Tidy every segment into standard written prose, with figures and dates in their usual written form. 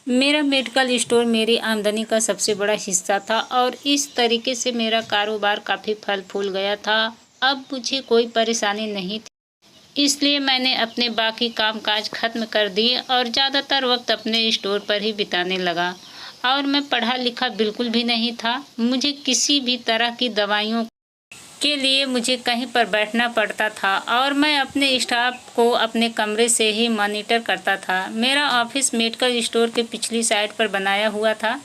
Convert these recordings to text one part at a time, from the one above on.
मेरा medical store मेरी आमदनी का सबसे बड़ा हिस्सा था और इस तरीके से मेरा कारोबार काफ़ी फल फूल गया था। अब मुझे कोई परेशानी नहीं थी, इसलिए मैंने अपने बाकी काम-काज खत्म कर दिए और ज़्यादातर वक़्त अपने स्टोर पर ही बिताने लगा। और मैं पढ़ा-लिखा बिल्कुल भी नहीं था। मुझे किसी भी तरह की दवाइयों के लिए मुझे कहीं पर बैठना पड़ता था और मैं अपने स्टाफ को अपने कमरे से ही मॉनिटर करता था। मेरा ऑफिस मेडिकल स्टोर के पिछली साइड पर बनाया हुआ था,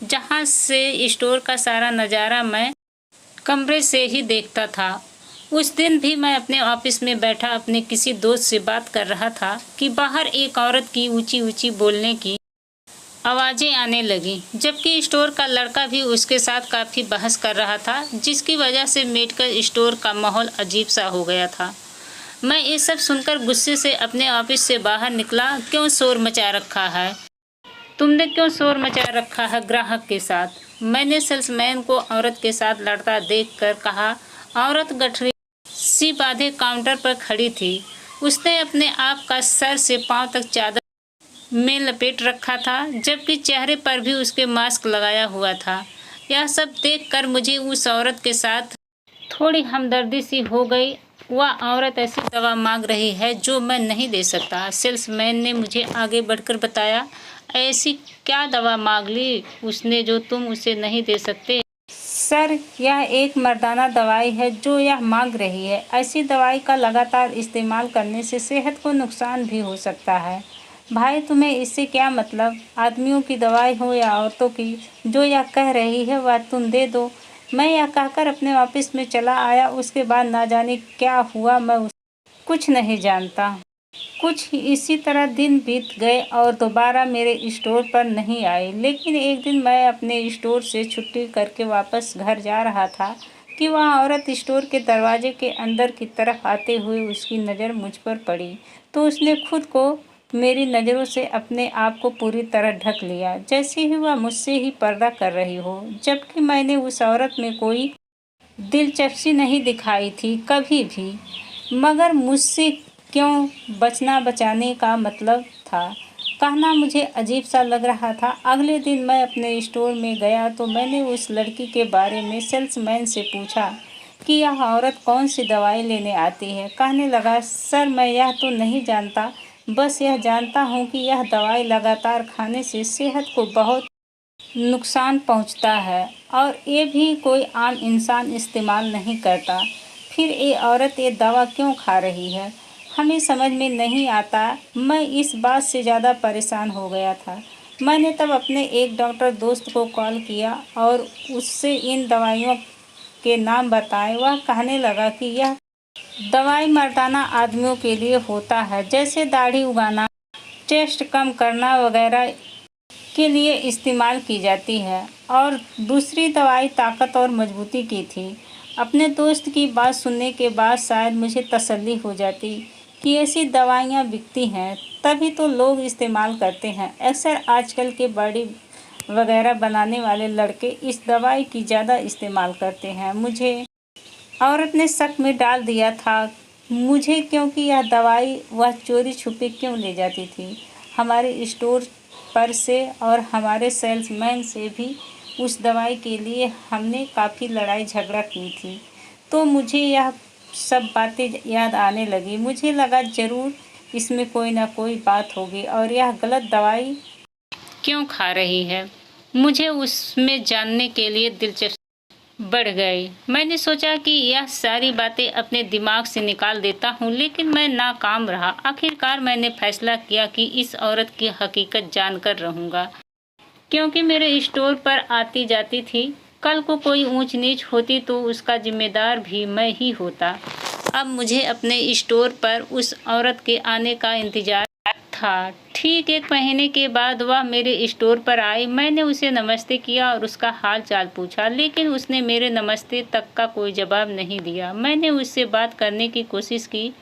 जहाँ से स्टोर का सारा नज़ारा मैं कमरे से ही देखता था। उस दिन भी मैं अपने ऑफिस में बैठा अपने किसी दोस्त से बात कर रहा था कि बाहर एक औरत की ऊंची-ऊंची बोलने की आवाज़ें आने लगीं, जबकि स्टोर का लड़का भी उसके साथ काफ़ी बहस कर रहा था, जिसकी वजह से मेडिकल स्टोर का माहौल अजीब सा हो गया था। मैं ये सब सुनकर गुस्से से अपने ऑफिस से बाहर निकला। क्यों शोर मचा रखा है? तुमने क्यों शोर मचा रखा है ग्राहक के साथ? मैंने सेल्समैन को औरत के साथ लड़ता देखकर कहा। औरत गठरी सी बांधे काउंटर पर खड़ी थी। उसने अपने आप का सर से पांव तक चादर में लपेट रखा था, जबकि चेहरे पर भी उसके मास्क लगाया हुआ था। यह सब देखकर मुझे उस औरत के साथ थोड़ी हमदर्दी सी हो गई। वह औरत ऐसी दवा मांग रही है जो मैं नहीं दे सकता। सेल्समैन ने मुझे आगे बढ़कर बताया, ऐसी क्या दवा मांग ली उसने जो तुम उसे नहीं दे सकते? सर, यह एक मर्दाना दवाई है जो यह मांग रही है। ऐसी दवाई का लगातार इस्तेमाल करने से सेहत को नुकसान भी हो सकता है। भाई, तुम्हें इससे क्या मतलब? आदमियों की दवाई हो या औरतों की, जो यह कह रही है वह तुम दे दो। मैं यह कहकर अपने ऑफिस में चला आया। उसके बाद ना जाने क्या हुआ, मैं कुछ नहीं जानता। कुछ इसी तरह दिन बीत गए और दोबारा मेरे स्टोर पर नहीं आए। लेकिन एक दिन मैं अपने स्टोर से छुट्टी करके वापस घर जा रहा था कि वह औरत स्टोर के दरवाजे के अंदर की तरफ आते हुए उसकी नज़र मुझ पर पड़ी, तो उसने खुद को मेरी नज़रों से अपने आप को पूरी तरह ढक लिया, जैसे ही वह मुझसे ही पर्दा कर रही हो। जबकि मैंने उस औरत में कोई दिलचस्पी नहीं दिखाई थी कभी भी, मगर मुझसे क्यों बचना बचाने का मतलब था, कहना मुझे अजीब सा लग रहा था। अगले दिन मैं अपने स्टोर में गया तो मैंने उस लड़की के बारे में सेल्समैन से पूछा कि यह औरत कौन सी दवाई लेने आती है। कहने लगा, सर मैं यह तो नहीं जानता, बस यह जानता हूँ कि यह दवाई लगातार खाने से सेहत को बहुत नुकसान पहुँचता है और ये भी कोई आम इंसान इस्तेमाल नहीं करता। फिर ये औरत ये दवा क्यों खा रही है, हमें समझ में नहीं आता। मैं इस बात से ज़्यादा परेशान हो गया था। मैंने तब अपने एक डॉक्टर दोस्त को कॉल किया और उससे इन दवाइयों के नाम बताए। वह कहने लगा कि यह दवाई मर्दाना आदमियों के लिए होता है, जैसे दाढ़ी उगाना, चेस्ट कम करना वगैरह के लिए इस्तेमाल की जाती है, और दूसरी दवाई ताकत और मजबूती की थी। अपने दोस्त की बात सुनने के बाद शायद मुझे तसल्ली हो जाती कि ऐसी दवाइयाँ बिकती हैं, तभी तो लोग इस्तेमाल करते हैं। अक्सर आजकल के बॉडी वगैरह बनाने वाले लड़के इस दवाई की ज़्यादा इस्तेमाल करते हैं। मुझे औरत ने शक में डाल दिया था मुझे, क्योंकि यह दवाई वह चोरी छुपे क्यों ले जाती थी हमारे स्टोर पर से, और हमारे सेल्समैन से भी उस दवाई के लिए हमने काफ़ी लड़ाई झगड़ा की थी। तो मुझे यह सब बातें याद आने लगी। मुझे लगा ज़रूर इसमें कोई ना कोई बात होगी और यह गलत दवाई क्यों खा रही है। मुझे उसमें जानने के लिए दिलचस्पी बढ़ गई। मैंने सोचा कि यह सारी बातें अपने दिमाग से निकाल देता हूँ, लेकिन मैं नाकाम रहा। आखिरकार मैंने फैसला किया कि इस औरत की हकीकत जानकर रहूँगा, क्योंकि मेरे स्टोर पर आती जाती थी। कल को कोई ऊंच नीच होती तो उसका जिम्मेदार भी मैं ही होता। अब मुझे अपने स्टोर पर उस औरत के आने का इंतजार था। ठीक 1 महीने के बाद वह मेरे स्टोर पर आई। मैंने उसे नमस्ते किया और उसका हाल चाल पूछा, लेकिन उसने मेरे नमस्ते तक का कोई जवाब नहीं दिया। मैंने उससे बात करने की कोशिश की,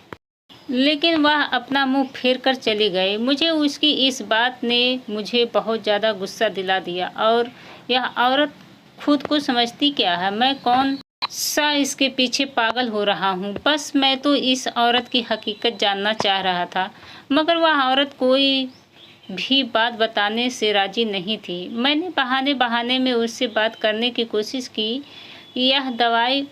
लेकिन वह अपना मुंह फेर कर चली गई। मुझे उसकी इस बात ने मुझे बहुत ज़्यादा गुस्सा दिला दिया। और यह औरत खुद को समझती क्या है? मैं कौन सा इसके पीछे पागल हो रहा हूँ? बस मैं तो इस औरत की हकीकत जानना चाह रहा था, मगर वह औरत कोई भी बात बताने से राजी नहीं थी। मैंने बहाने बहाने में उससे बात करने की कोशिश की, यह दवाई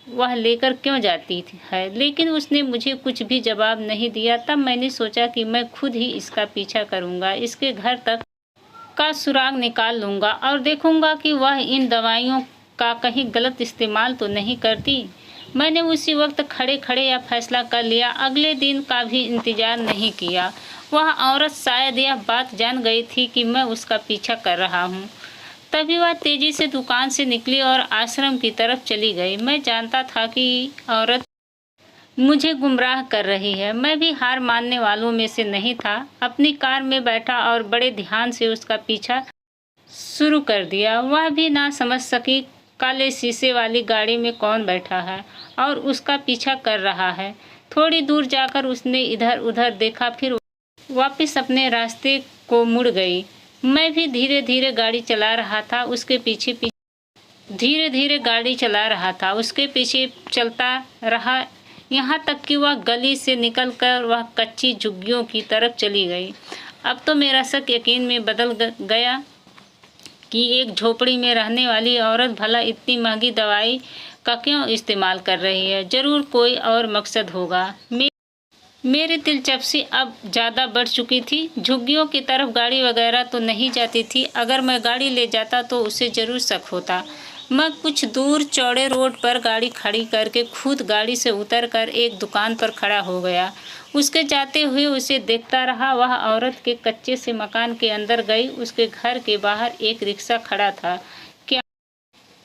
वह लेकर क्यों जाती है, लेकिन उसने मुझे कुछ भी जवाब नहीं दिया। तब मैंने सोचा कि मैं खुद ही इसका पीछा करूंगा, इसके घर तक का सुराग निकाल लूंगा और देखूंगा कि वह इन दवाइयों का कहीं गलत इस्तेमाल तो नहीं करती। मैंने उसी वक्त खड़े खड़े यह फैसला कर लिया। अगले दिन का भी इंतजार नहीं किया। वह औरत शायद यह बात जान गई थी कि मैं उसका पीछा कर रहा हूँ। तभी वह तेजी से दुकान से निकली और आश्रम की तरफ चली गई। मैं जानता था कि औरत मुझे गुमराह कर रही है। मैं भी हार मानने वालों में से नहीं था। अपनी कार में बैठा और बड़े ध्यान से उसका पीछा शुरू कर दिया। वह भी ना समझ सकी काले शीशे वाली गाड़ी में कौन बैठा है और उसका पीछा कर रहा है। थोड़ी दूर जाकर उसने इधर उधर देखा, फिर वापस अपने रास्ते को मुड़ गई। मैं भी धीरे धीरे गाड़ी चला रहा था, उसके पीछे उसके पीछे चलता रहा, यहाँ तक कि वह गली से निकलकर वह कच्ची झुग्गियों की तरफ चली गई। अब तो मेरा शक यकीन में बदल गया कि एक झोपड़ी में रहने वाली औरत भला इतनी महंगी दवाई का क्यों इस्तेमाल कर रही है। जरूर कोई और मकसद होगा। मेरी दिलचस्पी अब ज़्यादा बढ़ चुकी थी। झुग्गियों की तरफ गाड़ी वगैरह तो नहीं जाती थी। अगर मैं गाड़ी ले जाता तो उसे ज़रूर शक होता। मैं कुछ दूर चौड़े रोड पर गाड़ी खड़ी करके खुद गाड़ी से उतरकर एक दुकान पर खड़ा हो गया। उसके जाते हुए उसे देखता रहा। वह औरत के कच्चे से मकान के अंदर गई। उसके घर के बाहर एक रिक्शा खड़ा था। क्या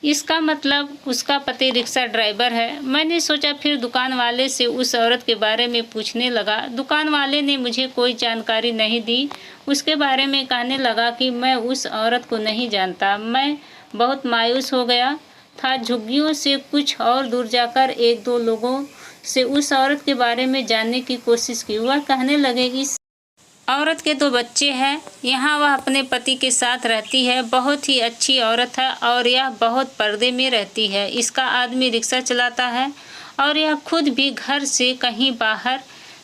इसका मतलब उसका पति रिक्शा ड्राइवर है? मैंने सोचा। फिर दुकान वाले से उस औरत के बारे में पूछने लगा। दुकान वाले ने मुझे कोई जानकारी नहीं दी। उसके बारे में कहने लगा कि मैं उस औरत को नहीं जानता। मैं बहुत मायूस हो गया था। झुग्गियों से कुछ और दूर जाकर एक दो लोगों से उस औरत के बारे में जानने की कोशिश की। वह कहने लगे, इस औरत के 2 बच्चे हैं, यहाँ वह अपने पति के साथ रहती है, बहुत ही अच्छी औरत है और यह बहुत पर्दे में रहती है। इसका आदमी रिक्शा चलाता है और यह खुद भी घर से कहीं बाहर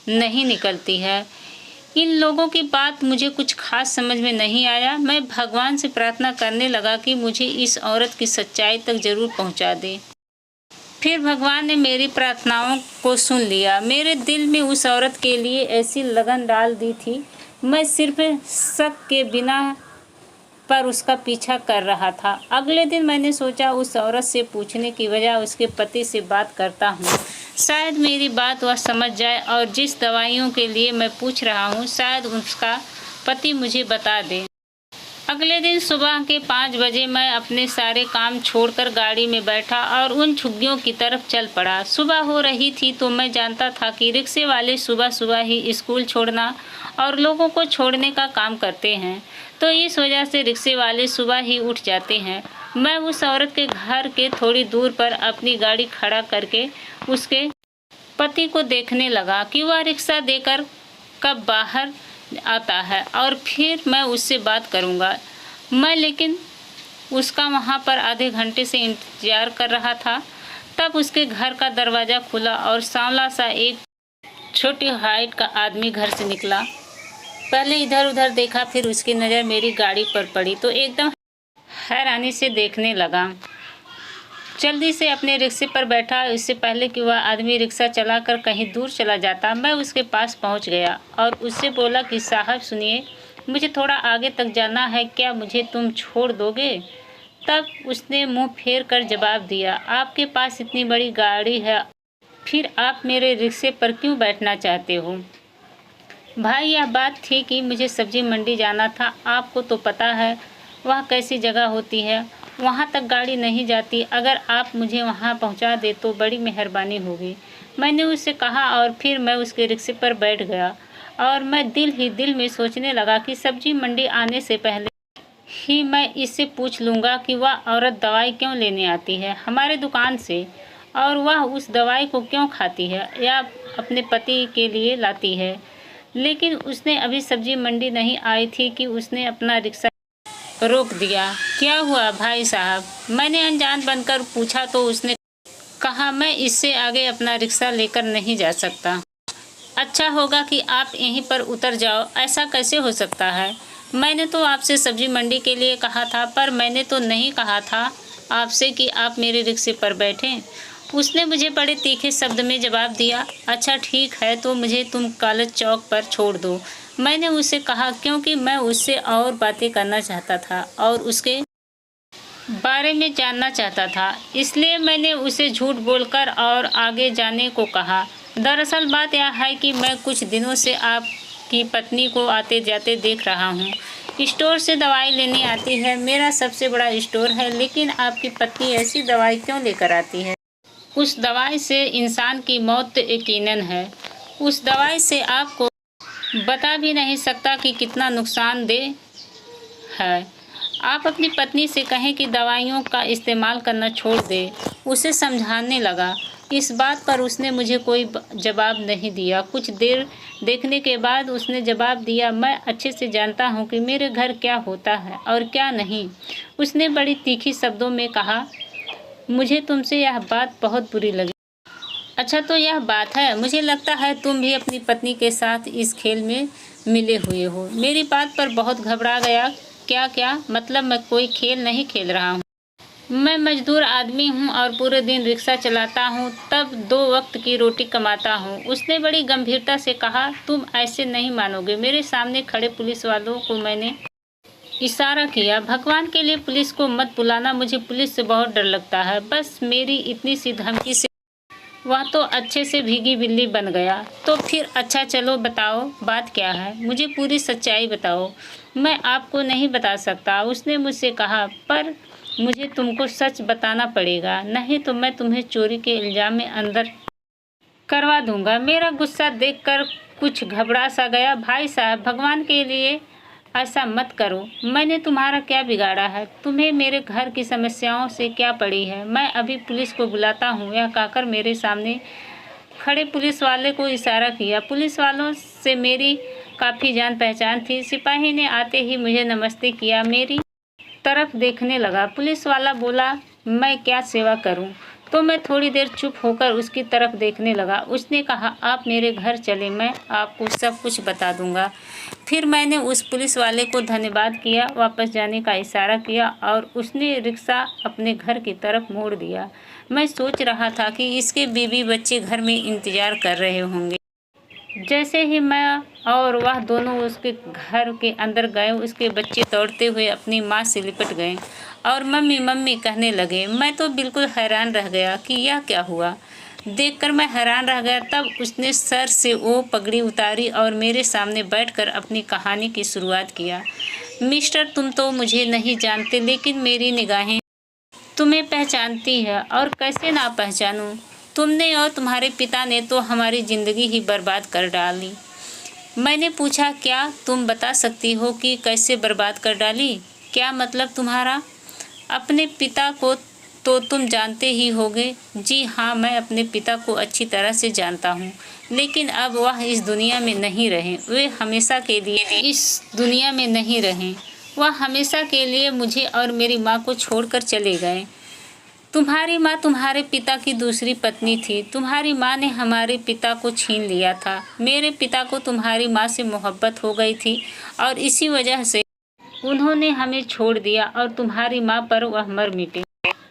नहीं निकलती है। इन लोगों की बात मुझे कुछ खास समझ में नहीं आया। मैं भगवान से प्रार्थना करने लगा कि मुझे इस औरत की सच्चाई तक जरूर पहुंचा दे। फिर भगवान ने मेरी प्रार्थनाओं को सुन लिया। मेरे दिल में उस औरत के लिए ऐसी लगन डाल दी थी। मैं सिर्फ शक के बिना पर उसका पीछा कर रहा था। अगले दिन मैंने सोचा उस औरत से पूछने की बजाय उसके पति से बात करता हूँ। शायद मेरी बात वह समझ जाए और जिस दवाइयों के लिए मैं पूछ रहा हूँ शायद उसका पति मुझे बता दे। अगले दिन सुबह के 5 बजे मैं अपने सारे काम छोड़कर गाड़ी में बैठा और उन झुग्गियों की तरफ चल पड़ा। सुबह हो रही थी तो मैं जानता था कि रिक्शे वाले सुबह सुबह ही स्कूल छोड़ना और लोगों को छोड़ने का काम करते हैं, तो इस वजह से रिक्शे वाले सुबह ही उठ जाते हैं। मैं उस औरत के घर के थोड़ी दूर पर अपनी गाड़ी खड़ा करके उसके पति को देखने लगा कि वह रिक्शा देकर कब बाहर आता है और फिर मैं उससे बात करूंगा। मैं लेकिन उसका वहां पर आधे घंटे से इंतजार कर रहा था। तब उसके घर का दरवाज़ा खुला और सांवला सा एक छोटी हाइट का आदमी घर से निकला। पहले इधर उधर देखा, फिर उसकी नज़र मेरी गाड़ी पर पड़ी तो एकदम हैरानी से देखने लगा। जल्दी से अपने रिक्शे पर बैठा। इससे पहले कि वह आदमी रिक्शा चलाकर कहीं दूर चला जाता, मैं उसके पास पहुंच गया और उससे बोला कि साहब सुनिए, मुझे थोड़ा आगे तक जाना है, क्या मुझे तुम छोड़ दोगे? तब उसने मुंह फेर कर जवाब दिया, आपके पास इतनी बड़ी गाड़ी है, फिर आप मेरे रिक्शे पर क्यों बैठना चाहते हो? भाई, यह बात थी कि मुझे सब्जी मंडी जाना था। आपको तो पता है वह कैसी जगह होती है, वहाँ तक गाड़ी नहीं जाती। अगर आप मुझे वहाँ पहुँचा दे तो बड़ी मेहरबानी होगी, मैंने उससे कहा और फिर मैं उसके रिक्शे पर बैठ गया। और मैं दिल ही दिल में सोचने लगा कि सब्जी मंडी आने से पहले ही मैं इससे पूछ लूँगा कि वह औरत दवाई क्यों लेने आती है हमारे दुकान से, और वह उस दवाई को क्यों खाती है या अपने पति के लिए लाती है। लेकिन उसने अभी सब्जी मंडी नहीं आई थी कि उसने अपना रिक्शा रोक दिया। क्या हुआ भाई साहब? मैंने अनजान बनकर पूछा तो उसने कहा, मैं इससे आगे अपना रिक्शा लेकर नहीं जा सकता। अच्छा होगा कि आप यहीं पर उतर जाओ। ऐसा कैसे हो सकता है? मैंने तो आपसे सब्जी मंडी के लिए कहा था, पर मैंने तो नहीं कहा था आपसे कि आप मेरे रिक्शे पर बैठें। उसने मुझे बड़े तीखे शब्द में जवाब दिया। अच्छा ठीक है, तो मुझे तुम कॉलेज चौक पर छोड़ दो, मैंने उसे कहा, क्योंकि मैं उससे और बातें करना चाहता था और उसके बारे में जानना चाहता था। इसलिए मैंने उसे झूठ बोलकर और आगे जाने को कहा। दरअसल बात यह है कि मैं कुछ दिनों से आपकी पत्नी को आते जाते देख रहा हूँ। स्टोर से दवाई लेने आती है। मेरा सबसे बड़ा स्टोर है, लेकिन आपकी पत्नी ऐसी दवाई क्यों लेकर आती है? उस दवाई से इंसान की मौत यकीनन है। उस दवाई से आपको बता भी नहीं सकता कि कितना नुकसानदेह है। आप अपनी पत्नी से कहें कि दवाइयों का इस्तेमाल करना छोड़ दे। उसे समझाने लगा। इस बात पर उसने मुझे कोई जवाब नहीं दिया। कुछ देर देखने के बाद उसने जवाब दिया, मैं अच्छे से जानता हूँ कि मेरे घर क्या होता है और क्या नहीं। उसने बड़ी तीखी शब्दों में कहा, मुझे तुमसे यह बात बहुत बुरी लगी। अच्छा तो यह बात है। मुझे लगता है तुम भी अपनी पत्नी के साथ इस खेल में मिले हुए हो। मेरी बात पर बहुत घबरा गया। क्या मतलब? मैं कोई खेल नहीं खेल रहा हूँ। मैं मजदूर आदमी हूँ और पूरे दिन रिक्शा चलाता हूँ, तब 2 वक्त की रोटी कमाता हूँ। उसने बड़ी गंभीरता से कहा, तुम ऐसे नहीं मानोगे। मेरे सामने खड़े पुलिस वालों को मैंने इशारा किया। भगवान के लिए पुलिस को मत बुलाना, मुझे पुलिस से बहुत डर लगता है। बस मेरी इतनी सी धमकी से वह तो अच्छे से भीगी बिल्ली बन गया। तो फिर अच्छा चलो बताओ बात क्या है? मुझे पूरी सच्चाई बताओ। मैं आपको नहीं बता सकता, उसने मुझसे कहा, पर मुझे तुमको सच बताना पड़ेगा, नहीं तो मैं तुम्हें चोरी के इल्जाम में अंदर करवा दूंगा। मेरा गुस्सा देखकर कुछ घबरा सा गया। भाई साहब, भगवान के लिए ऐसा मत करो। मैंने तुम्हारा क्या बिगाड़ा है? तुम्हें मेरे घर की समस्याओं से क्या पड़ी है? मैं अभी पुलिस को बुलाता हूँ। यह कहकर मेरे सामने खड़े पुलिस वाले को इशारा किया। पुलिस वालों से मेरी काफ़ी जान पहचान थी। सिपाही ने आते ही मुझे नमस्ते किया, मेरी तरफ देखने लगा। पुलिस वाला बोला, मैं क्या सेवा करूं? तो मैं थोड़ी देर चुप होकर उसकी तरफ देखने लगा। उसने कहा, आप मेरे घर चले, मैं आपको सब कुछ बता दूंगा। फिर मैंने उस पुलिस वाले को धन्यवाद किया, वापस जाने का इशारा किया और उसने रिक्शा अपने घर की तरफ मोड़ दिया। मैं सोच रहा था कि इसके बीवी बच्चे घर में इंतजार कर रहे होंगे। जैसे ही मैं और वह दोनों उसके घर के अंदर गए, उसके बच्चे दौड़ते हुए अपनी माँ से लिपट गए और मम्मी मम्मी कहने लगे। मैं तो बिल्कुल हैरान रह गया कि यह क्या हुआ। देखकर मैं हैरान रह गया। तब उसने सर से वो पगड़ी उतारी और मेरे सामने बैठकर अपनी कहानी की शुरुआत किया। मिस्टर, तुम तो मुझे नहीं जानते, लेकिन मेरी निगाहें तुम्हें पहचानती है। और कैसे ना पहचानूं? तुमने और तुम्हारे पिता ने तो हमारी ज़िंदगी ही बर्बाद कर डाली। मैंने पूछा, क्या तुम बता सकती हो कि कैसे बर्बाद कर डाली? क्या मतलब तुम्हारा? अपने पिता को तो तुम जानते ही होगे। जी हाँ, मैं अपने पिता को अच्छी तरह से जानता हूँ, लेकिन अब वह इस दुनिया में नहीं रहे। वे हमेशा के लिए इस दुनिया में नहीं रहे। वह हमेशा के लिए मुझे और मेरी माँ को छोड़कर चले गए। तुम्हारी माँ तुम्हारे पिता की दूसरी पत्नी थी। तुम्हारी माँ ने हमारे पिता को छीन लिया था। मेरे पिता को तुम्हारी माँ से मोहब्बत हो गई थी और इसी वजह से उन्होंने हमें छोड़ दिया और तुम्हारी माँ पर वह मर मिटे।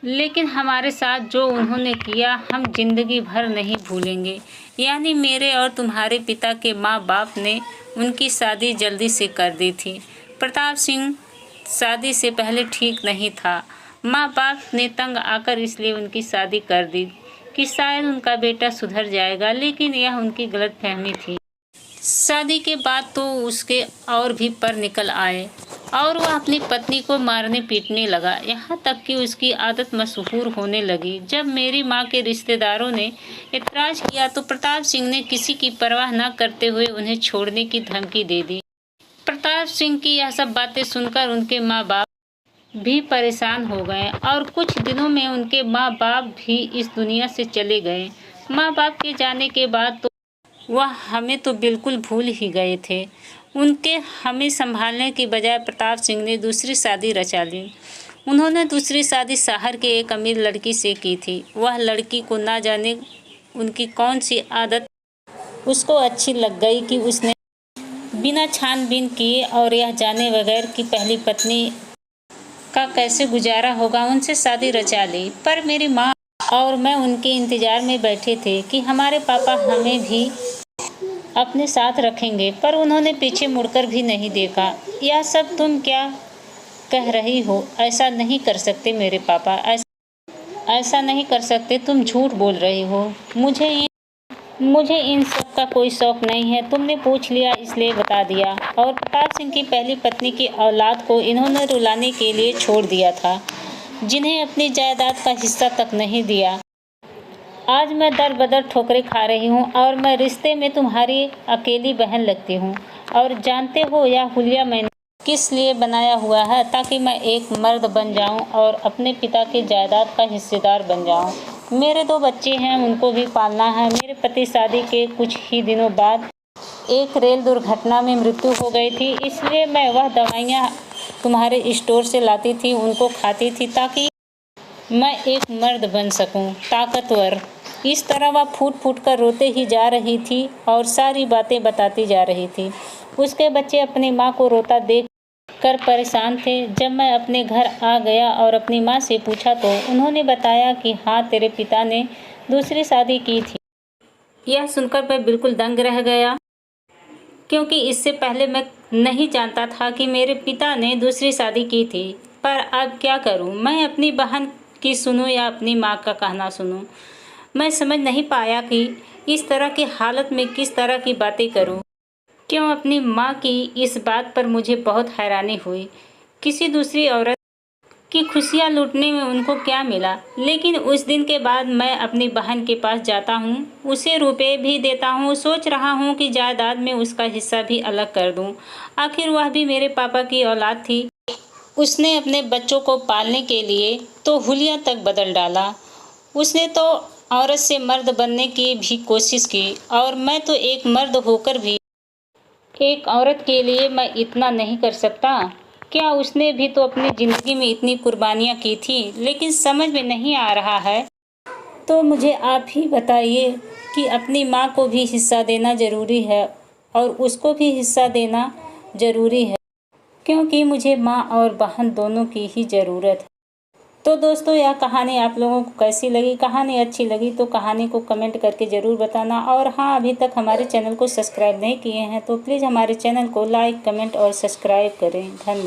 लेकिन हमारे साथ जो उन्होंने किया हम जिंदगी भर नहीं भूलेंगे। यानी मेरे और तुम्हारे पिता के माँ बाप ने उनकी शादी जल्दी से कर दी थी। प्रताप सिंह शादी से पहले ठीक नहीं था। माँ बाप ने तंग आकर इसलिए उनकी शादी कर दी कि शायद उनका बेटा सुधर जाएगा, लेकिन यह उनकी गलतफहमी थी। शादी के बाद तो उसके और भी पर निकल आए और वह अपनी पत्नी को मारने पीटने लगा। यहाँ तक कि उसकी आदत मशहूर होने लगी। जब मेरी माँ के रिश्तेदारों ने इतराज़ किया तो प्रताप सिंह ने किसी की परवाह न करते हुए उन्हें छोड़ने की धमकी दे दी। प्रताप सिंह की यह सब बातें सुनकर उनके माँ बाप भी परेशान हो गए और कुछ दिनों में उनके माँ बाप भी इस दुनिया से चले गए। माँ बाप के जाने के बाद तो वह हमें तो बिल्कुल भूल ही गए थे। उनके हमें संभालने की बजाय प्रताप सिंह ने दूसरी शादी रचा ली। उन्होंने दूसरी शादी शहर के एक अमीर लड़की से की थी। वह लड़की को ना जाने उनकी कौन सी आदत उसको अच्छी लग गई कि उसने बिना छानबीन किए और यह जाने बगैर कि पहली पत्नी का कैसे गुजारा होगा उनसे शादी रचा ली। पर मेरी माँ और मैं उनके इंतज़ार में बैठे थे कि हमारे पापा हमें भी अपने साथ रखेंगे, पर उन्होंने पीछे मुड़कर भी नहीं देखा। यह सब तुम क्या कह रही हो? ऐसा नहीं कर सकते मेरे पापा, ऐसा नहीं कर सकते। तुम झूठ बोल रही हो। मुझे इन सब का कोई शौक नहीं है। तुमने पूछ लिया इसलिए बता दिया। और प्रताप सिंह की पहली पत्नी की औलाद को इन्होंने रुलाने के लिए छोड़ दिया था, जिन्हें अपनी जायदाद का हिस्सा तक नहीं दिया। आज मैं दर बदर ठोकरें खा रही हूँ और मैं रिश्ते में तुम्हारी अकेली बहन लगती हूँ। और जानते हो यह हुलिया मैंने किस लिए बनाया हुआ है? ताकि मैं एक मर्द बन जाऊँ और अपने पिता के जायदाद का हिस्सेदार बन जाऊँ। मेरे 2 बच्चे हैं, उनको भी पालना है। मेरे पति शादी के कुछ ही दिनों बाद एक रेल दुर्घटना में मृत्यु हो गई थी, इसलिए मैं वह दवाइयाँ तुम्हारे स्टोर से लाती थी, उनको खाती थी ताकि मैं एक मर्द बन सकूं, ताकतवर। इस तरह वह फूट फूट कर रोते ही जा रही थी और सारी बातें बताती जा रही थी। उसके बच्चे अपनी माँ को रोता देख कर परेशान थे। जब मैं अपने घर आ गया और अपनी माँ से पूछा तो उन्होंने बताया कि हाँ, तेरे पिता ने दूसरी शादी की थी। यह सुनकर मैं बिल्कुल दंग रह गया, क्योंकि इससे पहले मैं नहीं जानता था कि मेरे पिता ने दूसरी शादी की थी। पर अब क्या करूं? मैं अपनी बहन की सुनूं या अपनी माँ का कहना सुनूं? मैं समझ नहीं पाया कि इस तरह की हालत में किस तरह की बातें करूं। क्यों अपनी माँ की इस बात पर मुझे बहुत हैरानी हुई। किसी दूसरी औरत की खुशियाँ लूटने में उनको क्या मिला? लेकिन उस दिन के बाद मैं अपनी बहन के पास जाता हूँ, उसे रुपए भी देता हूँ, सोच रहा हूँ कि जायदाद में उसका हिस्सा भी अलग कर दूँ। आखिर वह भी मेरे पापा की औलाद थी। उसने अपने बच्चों को पालने के लिए तो हुलिया तक बदल डाला। उसने तो औरत से मर्द बनने की भी कोशिश की, और मैं तो एक मर्द होकर भी एक औरत के लिए मैं इतना नहीं कर सकता। क्या उसने भी तो अपनी ज़िंदगी में इतनी कुर्बानियाँ की थी? लेकिन समझ में नहीं आ रहा है। तो मुझे आप ही बताइए कि अपनी माँ को भी हिस्सा देना ज़रूरी है और उसको भी हिस्सा देना ज़रूरी है, क्योंकि मुझे माँ और बहन दोनों की ही ज़रूरत है। तो दोस्तों, यह कहानी आप लोगों को कैसी लगी? कहानी अच्छी लगी तो कहानी को कमेंट करके ज़रूर बताना। और हाँ, अभी तक हमारे चैनल को सब्सक्राइब नहीं किए हैं तो प्लीज़ हमारे चैनल को लाइक, कमेंट और सब्सक्राइब करें। धन्यवाद।